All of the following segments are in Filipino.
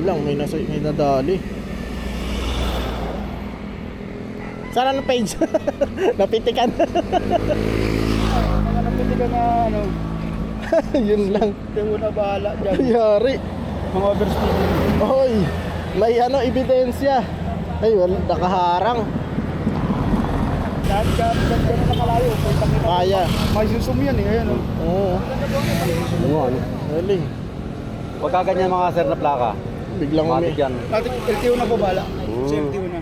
lang, may nadali. Saan ang page? Napitikan. Napitikan na ano. Yun lang. Hindi mo na bahala dyan. Yari. Mga overspeeding. Hoy, may ano, ebidensya. Ay, wala, nakaharang. Dahil dyan na nakalayo. Kaya. May susum yan eh. Ayan o. Oo. Ano? Galing. Pagka ganyan mga sir na plaka, Biglang matik yan. LTO na po bahala. Sa LTO na.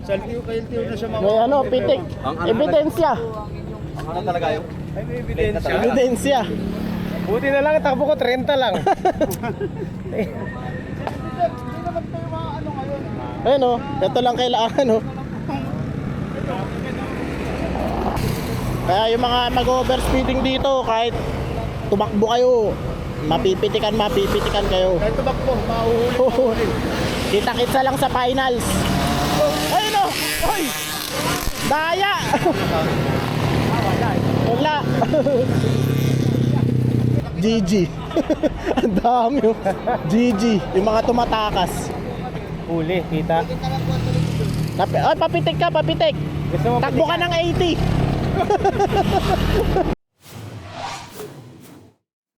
Sa LTO kay LTO na siya May ano, pitik. Ebidensya. Ang ano talaga yun? Ay, may ebidensya. Ebidensya. Buti na lang, takbo ko 30 lang. Ayun o, ito lang kailangan o. Kaya yung mga mag-overspeeding dito, kahit tumakbo kayo, mapipitikan kayo. Kahit tumakbo, mahuhuli. Kita-kitsa lang sa finals. Ayun o! Hoy! Daya! Wala. GG. Ang dami o. GG. Yung mga tumatakas. Huli, kita. Ay, papitik ka, papitik. Takbo ka ng 80.